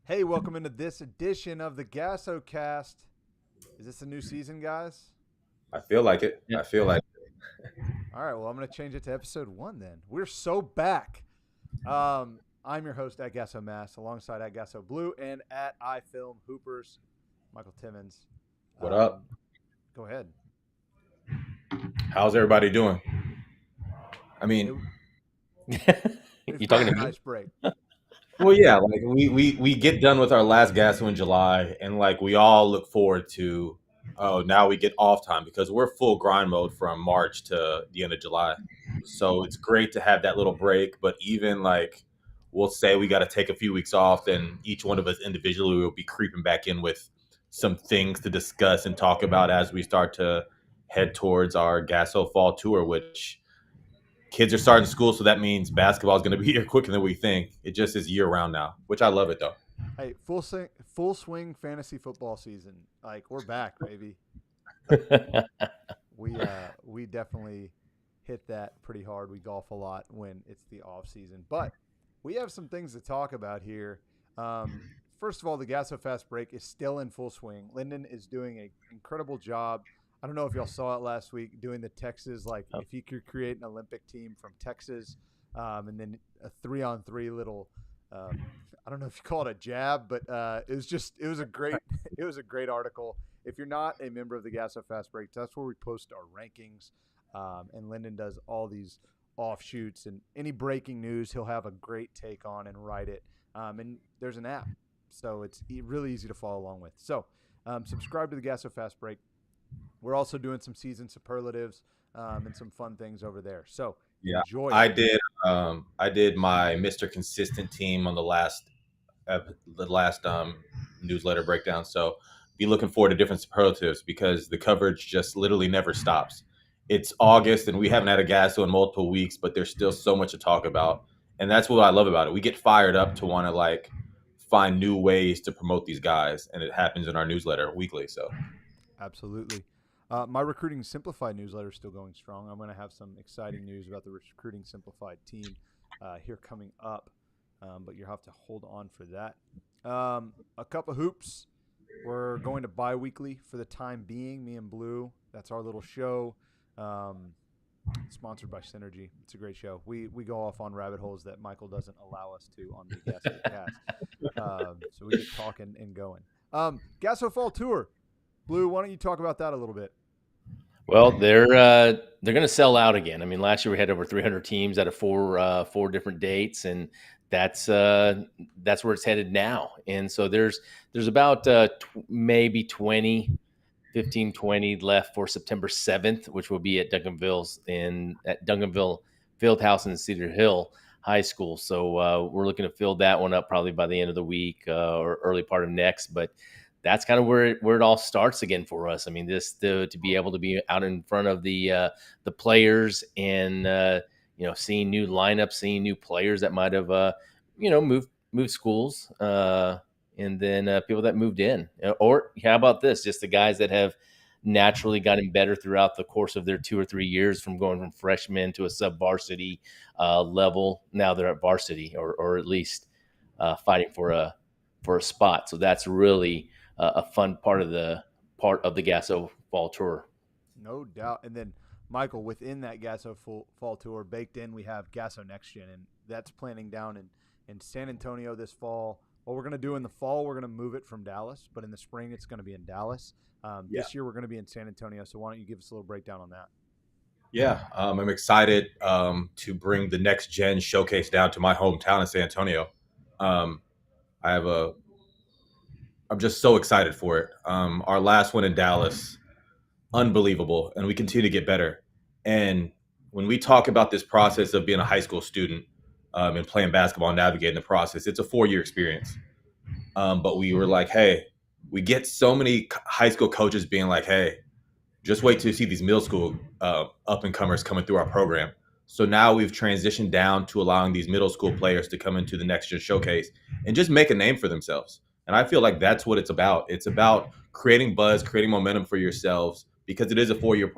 Hey, welcome into this edition of the GASOCast. Is this a new season, guys? I feel like it. Yeah. I feel like All right, well, I'm going to change it to episode one then. We're so back. I'm your host at Gaso Mass, alongside at Gaso Blue and at iFilm Hoopers, Michael Timmons. what up? Go ahead. How's everybody doing? I It, mean, it's You been talking a to me? nice break. well, yeah, like we get done with our last Gasso in July, and like we all look forward to, oh, now we get off time because we're full grind mode from March to the end of July. So it's great to have that little break, but even like we'll say we got to take a few weeks off, then each one of us individually will be creeping back in with some things to discuss and talk about as we start to head towards our Gasso fall tour, which kids are starting school, so that means basketball is going to be here quicker than we think. It just is year round now, which I love it though. Hey, full swing fantasy football season. Like, we're back, baby. We definitely hit that pretty hard. We golf a lot when it's the off season, but we have some things to talk about here. First of all, the Gasso Fast Break is still in full swing. Lyndon is doing an incredible job. I don't know if y'all saw it last week, doing the Texas, like if you could create an Olympic team from Texas, and then a 3-on-3 little. I don't know if you call it a jab, but it was a great it was a great article. If you're not a member of the Gasso Fast Break, that's where we post our rankings, and Lyndon does all these offshoots and any breaking news he'll have a great take on and write it. And there's an app, so it's really easy to follow along with. So subscribe to the Gasso Fast Break. We're also doing some season superlatives and some fun things over there. So Yeah, enjoy I it. did. I did my Mr. Consistent team on the last newsletter breakdown. So be looking forward to different superlatives because the coverage just literally never stops. It's August and we haven't had a Gasso in multiple weeks, but there's still so much to talk about, and that's what I love about it. We get fired up to want to like find new ways to promote these guys, and it happens in our newsletter weekly. So Absolutely. My Recruiting Simplified newsletter is still going strong. I'm going to have some exciting news about the Recruiting Simplified team here coming up, but you'll have to hold on for that. A cup of hoops. We're going to bi-weekly for the time being, me and Blue. That's our little show. Sponsored by Synergy. It's a great show. We go off on rabbit holes that Michael doesn't allow us to on the Gasso cast. So we get talking and going. Gasso Fall Tour. Blue, why don't you talk about that a little bit? Well, they're going to sell out again. I mean, last year we had over 300 teams out of four different dates, and that's where it's headed now. And so there's about maybe 20 left for September 7th, which will be at Duncanville Fieldhouse in Cedar Hill High School. So we're looking to fill that one up probably by the end of the week or early part of next. But that's kind of where it all starts again for us. I mean, to be able to be out in front of the players and seeing new lineups, seeing new players that might have moved schools, and then people that moved in. Or how about this? Just the guys that have naturally gotten better throughout the course of their 2 or 3 years from going from freshman to a sub-varsity level. Now they're at varsity or at least fighting for a spot. So that's really a fun part of the Gasso Fall Tour. No doubt. And then, Michael, within that Gasso Fall Tour, baked in, we have Gasso Next Gen, and that's planning down in San Antonio this fall. What we're going to do in the fall, we're going to move it from Dallas, but in the spring, it's going to be in Dallas. This year, we're going to be in San Antonio. So why don't you give us a little breakdown on that? yeah, I'm excited to bring the next gen showcase down to my hometown in San Antonio. Um, I have a I'm just so excited for it. Our last one in Dallas, unbelievable, and we continue to get better. And when we talk about this process of being a high school student and playing basketball and navigating the process, it's a 4-year experience. But we were like, hey, we get so many high school coaches being like, hey, just wait to see these middle school up and comers coming through our program. So now we've transitioned down to allowing these middle school players to come into the next gen showcase and just make a name for themselves. And I feel like that's what it's about. It's about creating buzz, creating momentum for yourselves because it is a 4-year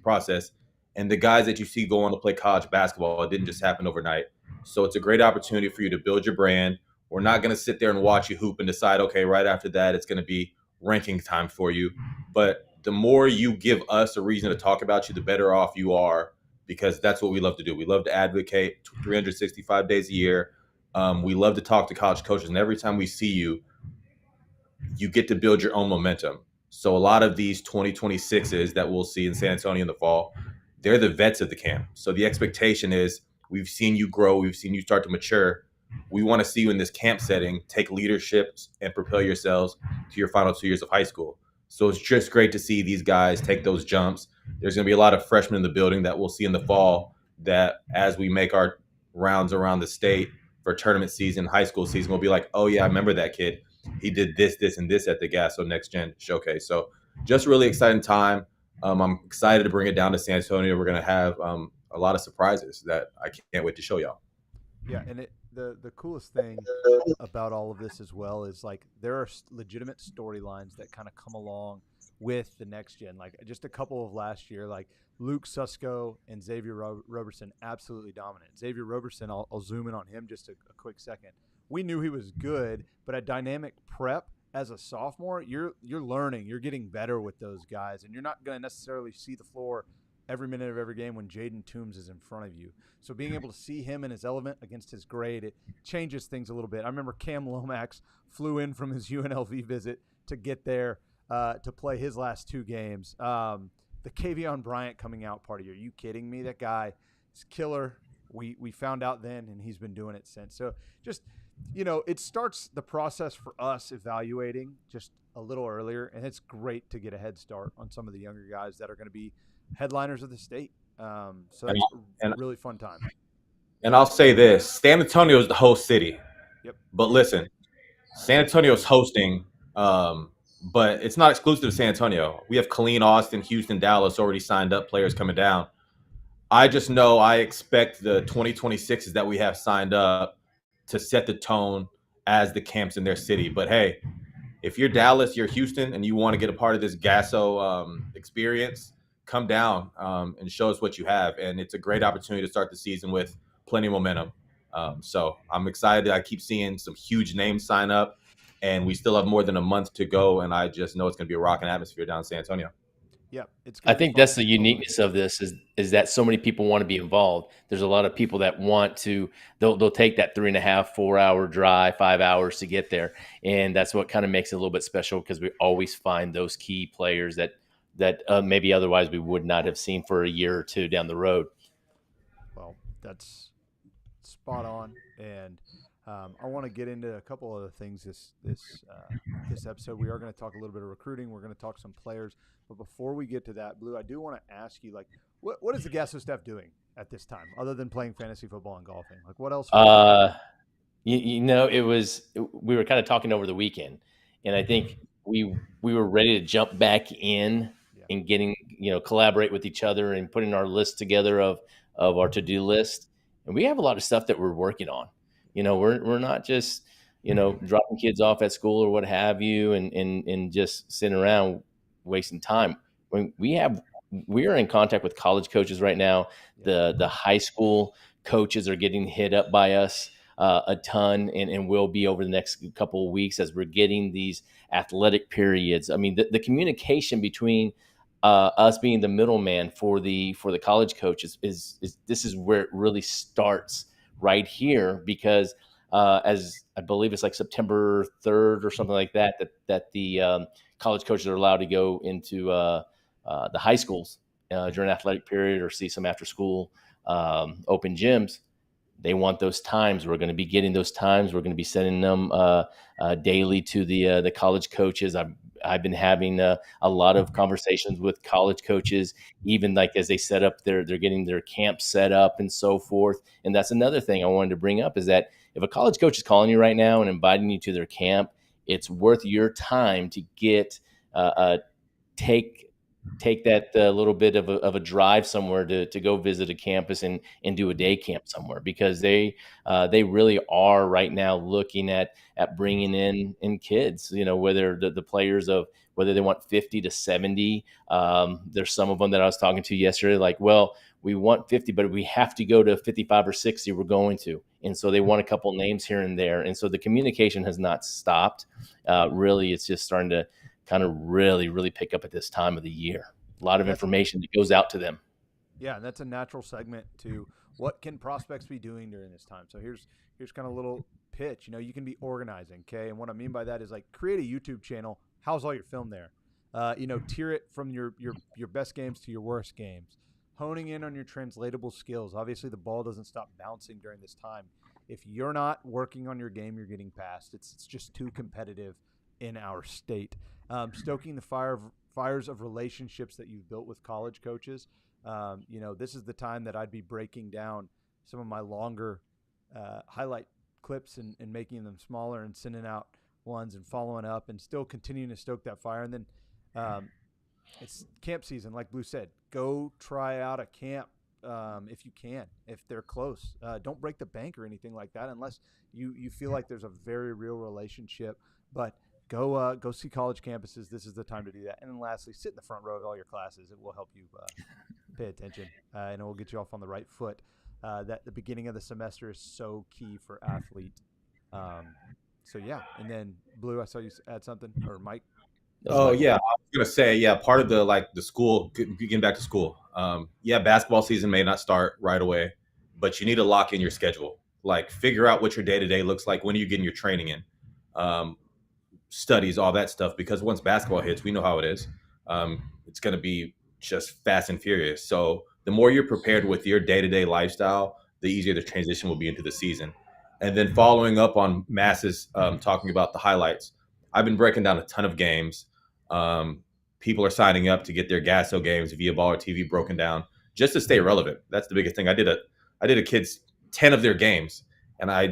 process. And the guys that you see go on to play college basketball, it didn't just happen overnight. So it's a great opportunity for you to build your brand, We're not going to sit there and watch you hoop and decide, okay, right after that, it's going to be ranking time for you. But the more you give us a reason to talk about you, the better off you are, because that's what we love to do. We love to advocate 365 days a year. We love to talk to college coaches. And every time we see you, you get to build your own momentum. So a lot of these 2026s that we'll see in San Antonio in the fall, they're the vets of the camp. So the expectation is we've seen you grow, we've seen you start to mature. We want to see you in this camp setting, take leadership and propel yourselves to your final 2 years of high school. So it's just great to see these guys take those jumps. There's going to be a lot of freshmen in the building that we'll see in the fall that as we make our rounds around the state for tournament season, high school season, we'll be like, oh yeah, I remember that kid. He did this, this, and this at the Gaso Next Gen Showcase. So just really exciting time. I'm excited to bring it down to San Antonio. We're going to have a lot of surprises that I can't wait to show y'all. Yeah, and the coolest thing about all of this as well is like there are legitimate storylines that kind of come along with the next gen. Like just a couple of last year, like Luke Susko and Xavier Roberson, absolutely dominant. Xavier Roberson, I'll zoom in on him just a quick second. We knew he was good, but at dynamic prep as a sophomore, you're learning, you're getting better with those guys, and you're not going to necessarily see the floor every minute of every game when Jaden Toombs is in front of you. So being able to see him in his element against his grade, it changes things a little bit. I remember Cam Lomax flew in from his UNLV visit to get there to play his last two games. The Kavion Bryant coming out party, are you kidding me? That guy is killer. We found out then, and he's been doing it since. So just, it starts the process for us evaluating just a little earlier, and it's great to get a head start on some of the younger guys that are going to be headliners of the state. So that's a really fun time. And I'll say this, San Antonio is the host city. Yep. But listen, San Antonio's hosting, but it's not exclusive to San Antonio. We have Killeen, Austin, Houston, Dallas already signed up, players coming down. I just know I expect the 2026s that we have signed up to set the tone as the camps in their city. But hey, if you're Dallas, you're Houston, and you want to get a part of this Gaso experience, come down and show us what you have. And it's a great opportunity to start the season with plenty of momentum. So I'm excited. I keep seeing some huge names sign up, and we still have more than a month to go. And I just know it's going to be a rocking atmosphere down in San Antonio. Yeah, it's. I think that's the uniqueness of this is that so many people want to be involved. There's a lot of people that want to. They'll take that 3.5, 4 hour drive, 5 hours to get there, and that's what kind of makes it a little bit special because we always find those key players that maybe otherwise we would not have seen for a year or two down the road. Well, that's spot on, and I want to get into a couple other things this episode. We are going to talk a little bit of recruiting. We're going to talk some players, but before we get to that, Blue, I do want to ask you, like, what is the Gasso staff doing at this time, other than playing fantasy football and golfing? Like, what else? We were kind of talking over the weekend, and I think we were ready to jump back in and getting collaborate with each other and putting our list together of our to-do list. And we have a lot of stuff that we're working on. We're not just dropping kids off at school or what have you, and just sitting around wasting time. When we are in contact with college coaches right now. The high school coaches are getting hit up by us a ton, and will be over the next couple of weeks as we're getting these athletic periods. I mean, the communication between us being the middleman for the college coaches is this is where it really starts right here, because as I believe it's like September 3rd or something like that the college coaches are allowed to go into the high schools during athletic period or see some after school open gyms. They want those times. We're going to be getting those times. We're going to be sending them daily to the college coaches. I've been having a lot of conversations with college coaches, even like as they set up they're getting their camp set up and so forth. And that's another thing I wanted to bring up is that if a college coach is calling you right now and inviting you to their camp, it's worth your time to get take take that little bit of a drive somewhere to go visit a campus and do a day camp somewhere, because they really are right now looking at bringing in kids, whether the players of whether they want 50 to 70. There's some of them that I was talking to yesterday, like, well, we want 50, but we have to go to 55 or 60, we're going to. And so they want a couple names here and there. And so the communication has not stopped. Really, it's just starting to kind of really, really pick up at this time of the year. A lot of information that goes out to them. Yeah, and that's a natural segment to what can prospects be doing during this time. So here's kind of a little pitch. You can be organizing, okay? And what I mean by that is, like, create a YouTube channel. How's all your film there? Tier it from your best games to your worst games. Honing in on your translatable skills. Obviously, the ball doesn't stop bouncing during this time. If you're not working on your game, you're getting past. It's just too competitive in our state. Stoking the fires of relationships that you've built with college coaches. This is the time that I'd be breaking down some of my longer highlight clips and making them smaller and sending out ones and following up and still continuing to stoke that fire. And then it's camp season, like Blue said. Go try out a camp if you can, if they're close. Don't break the bank or anything like that unless you feel like there's a very real relationship. But go see college campuses. This is the time to do that. And then lastly, sit in the front row of all your classes. It will help you pay attention, and it will get you off on the right foot. That the beginning of the semester is so key for athlete. So yeah, and then Blue, I saw you add something, or Mike. Oh yeah, I was gonna say part of the school getting back to school. Basketball season may not start right away, but you need to lock in your schedule. Like, figure out what your day to day looks like. When are you getting your training in? Studies, all that stuff. Because once basketball hits, we know how it is. It's gonna be just fast and furious. So the more you're prepared with your day to day lifestyle, the easier the transition will be into the season. And then following up on Mass's talking about the highlights, I've been breaking down a ton of games. People are signing up to get their Gasso games via Baller TV broken down just to stay relevant. That's the biggest thing. I did a kid's 10 of their games, and I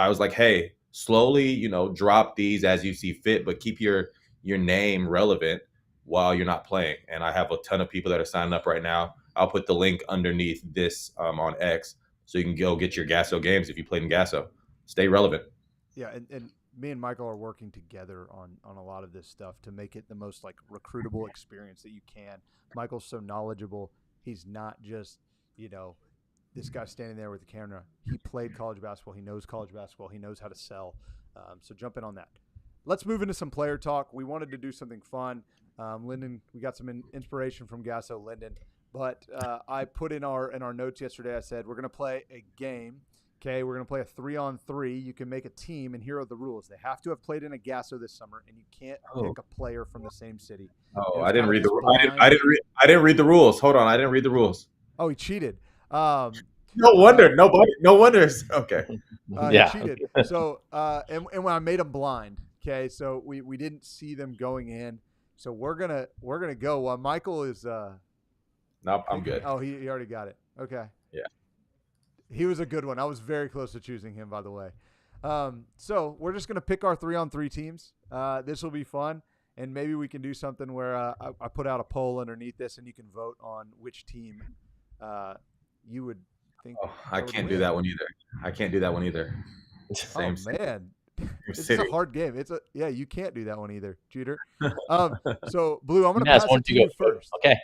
was like, hey, slowly, drop these as you see fit, but keep your name relevant while you're not playing. And I have a ton of people that are signing up right now. I'll put the link underneath this on X, so you can go get your Gasso games if you played in Gasso. Stay relevant. Yeah, and me and Michael are working together on a lot of this stuff to make it the most, like, recruitable experience that you can. Michael's so knowledgeable. He's not just, this guy standing there with the camera. He played college basketball. He knows college basketball. He knows how to sell. So jump in on that. Let's move into some player talk. We wanted to do something fun. Lyndon, we got some inspiration from Gasso Lyndon, but I put in our notes yesterday, I said, we're going to play a game. Okay, we're going to play a 3-on-3. You can make a team, and here are the rules. They have to have played in a Gasso this summer, and you can't pick a player from the same city. Oh, I didn't read the rules. Hold on, I didn't read the rules. Oh, he cheated. No wonder. No wonder. Okay. He cheated. So, and when I made him blind. Okay, so we didn't see them going in. So we're gonna go while Michael is. Nope, I'm good. Oh, he already got it. Okay. Yeah. He was a good one. I was very close to choosing him, by the way. So we're just going to pick our 3-on-3 teams. This will be fun, and maybe we can do something where I put out a poll underneath this, and you can vote on which team you would think. Oh, I can't do that one either. Same man. It's a hard game. You can't do that one either, cheater. So, Blue, I'm going to pass it to you first. Okay.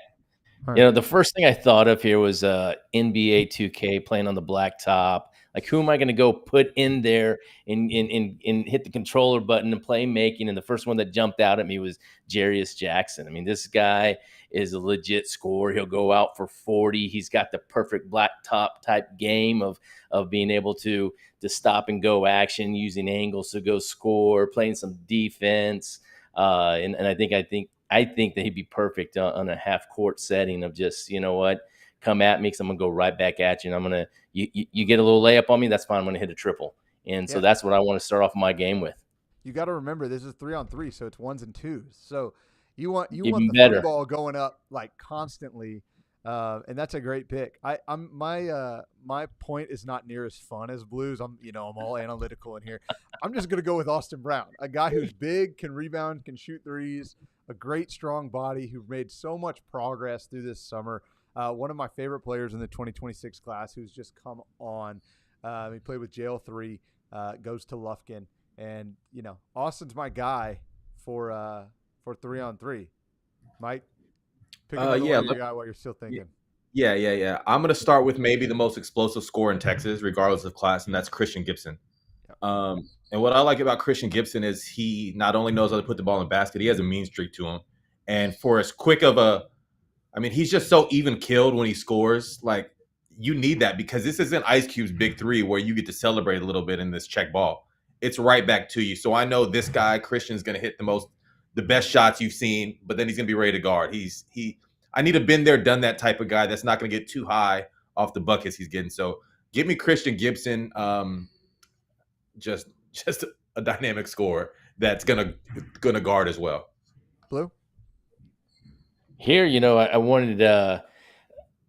Right. The first thing I thought of here was NBA 2K playing on the blacktop. Like, who am I going to go put in there and hit the controller button and play making? And the first one that jumped out at me was Jarius Jackson. I mean, this guy is a legit scorer. He'll go out for 40. He's got the perfect blacktop type game of being able to stop and go action, using angles to go score, playing some defense. And I think that he'd be perfect on a half court setting of just, come at me because I'm going to go right back at you. And you get a little layup on me, that's fine. I'm going to hit a triple. And so that's what I want to start off my game with. You got to remember, this is 3-on-3, so it's 1s and 2s. So you want the ball going up, like, constantly. And that's a great pick. My point is not near as fun as Blue's. I'm all analytical in here. I'm just going to go with Austin Brown, a guy who's big, can rebound, can shoot threes, a great strong body who made so much progress through this summer. One of my favorite players in the 2026 class who's just come on. He played with JL3, goes to Lufkin. And, Austin's my guy for 3-on-3. Mike, pick another one of your guy while you're still thinking. Yeah. I'm going to start with maybe the most explosive scorer in Texas, regardless of class, and that's Christian Gibson. Yep. And what I like about Christian Gibson is he not only knows how to put the ball in the basket, he has a mean streak to him. And for as quick of he's just so even killed when he scores. Like, you need that because this isn't Ice Cube's big three where you get to celebrate a little bit in this check ball. It's right back to you. So I know this guy, Christian's going to hit the best shots you've seen, but then he's going to be ready to guard. I need a been there, done that type of guy that's not going to get too high off the buckets he's getting. So give me Christian Gibson, just a dynamic scorer that's gonna guard as well. Blue? Here, I wanted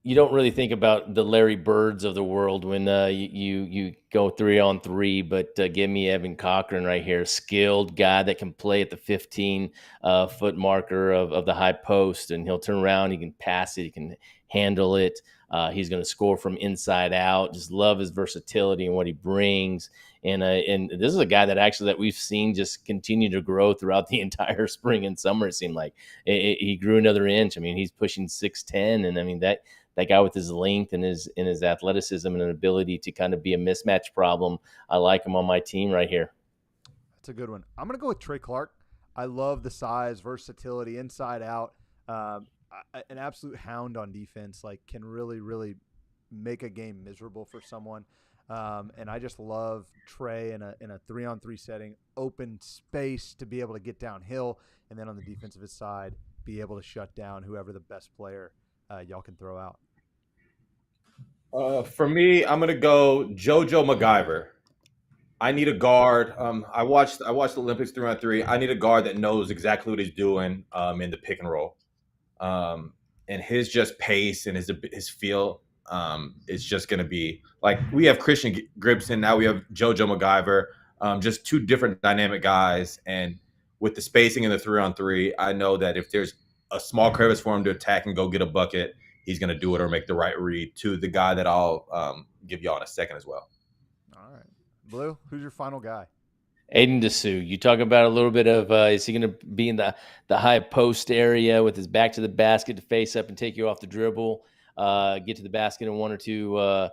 you don't really think about the Larry Birds of the world when you go 3-on-3, but give me Evan Cochran right here, skilled guy that can play at the 15-foot marker of the high post, and he'll turn around, he can pass it, he can handle it. He's going to score from inside out. Just love his versatility and what he brings. And this is a guy that we've seen just continue to grow throughout the entire spring and summer. It seemed like he grew another inch. He's pushing 6'10", and that guy with his length and his athleticism and an ability to kind of be a mismatch problem. I like him on my team right here. That's a good one. I'm going to go with Trey Clark. I love the size, versatility, inside out. An absolute hound on defense, can really, really make a game miserable for someone. And I just love Trey in a 3-on-3 setting, open space to be able to get downhill, and then on the defensive side, be able to shut down whoever the best player y'all can throw out. For me, I'm gonna go JoJo MacGyver. I need a guard. I watched the Olympics 3-on-3. I need a guard that knows exactly what he's doing in the pick and roll. And his just pace and his feel is just going to be like, we have Christian Gibson, now we have JoJo MacGyver, just two different dynamic guys. And with the spacing in the 3-on-3, I know that if there's a small crevice for him to attack and go get a bucket, he's going to do it or make the right read to the guy that I'll give y'all in a second as well. All right. Blue, who's your final guy? Aiden Dessou. You talk about a little bit of is he going to be in the high post area with his back to the basket to face up and take you off the dribble, get to the basket in 1 or 2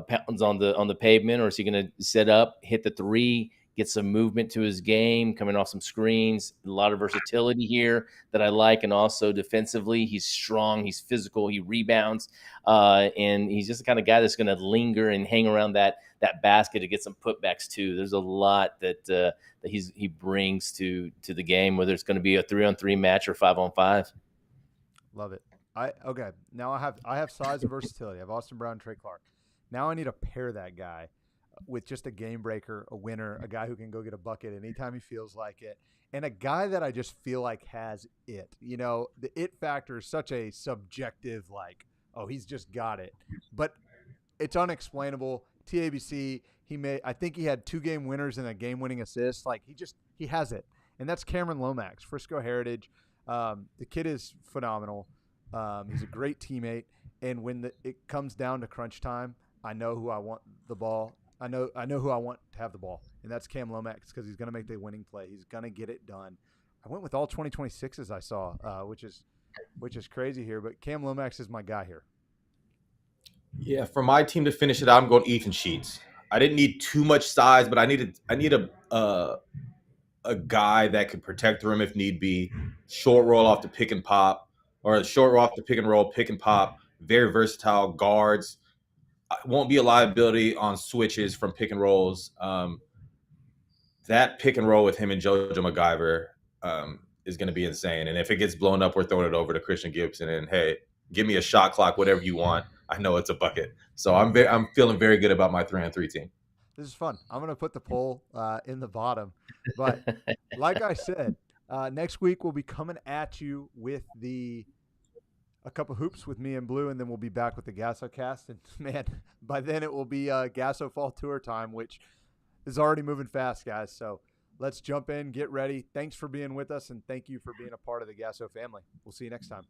pounds on the pavement, or is he going to set up, hit the three, get some movement to his game, coming off some screens? A lot of versatility here that I like, and also defensively, he's strong, he's physical, he rebounds, and he's just the kind of guy that's going to linger and hang around that basket to get some putbacks too. There's a lot that he brings to the game, whether it's going to be a 3-on-3 match or 5-on-5. Love it. Okay. Now I have size and versatility. I have Austin Brown, Trey Clark. Now I need to pair that guy with just a game breaker, a winner, a guy who can go get a bucket anytime he feels like it, and a guy that I just feel like has it. The it factor is such a subjective, he's just got it, but it's unexplainable. TABC, I think he had 2 game winners and a game-winning assist. He has it, and that's Cameron Lomax, Frisco Heritage. The kid is phenomenal. He's a great teammate, and when it comes down to crunch time, I know who I want the ball. I know who I want to have the ball, and that's Cam Lomax, because he's going to make the winning play. He's going to get it done. I went with all 2026s I saw, which is crazy here, but Cam Lomax is my guy here. Yeah, for my team to finish it out, I'm going Ethan Sheets. I didn't need too much size, but I need a guy that could protect the rim if need be. Short roll off the pick and pop, or a short roll off the pick and roll, pick and pop. Very versatile guards. Won't be a liability on switches from pick and rolls. That pick and roll with him and JoJo MacGyver is going to be insane. And if it gets blown up, we're throwing it over to Christian Gibson. And hey, give me a shot clock, whatever you want. I know it's a bucket. So I'm feeling very good about my 3-on-3 team. This is fun. I'm going to put the poll in the bottom. But like I said, next week we'll be coming at you with a couple hoops with me and Blue, and then we'll be back with the GASOcast. And man, by then it will be Gaso Fall Tour time, which is already moving fast, guys. So let's jump in, get ready. Thanks for being with us, and thank you for being a part of the Gasso family. We'll see you next time.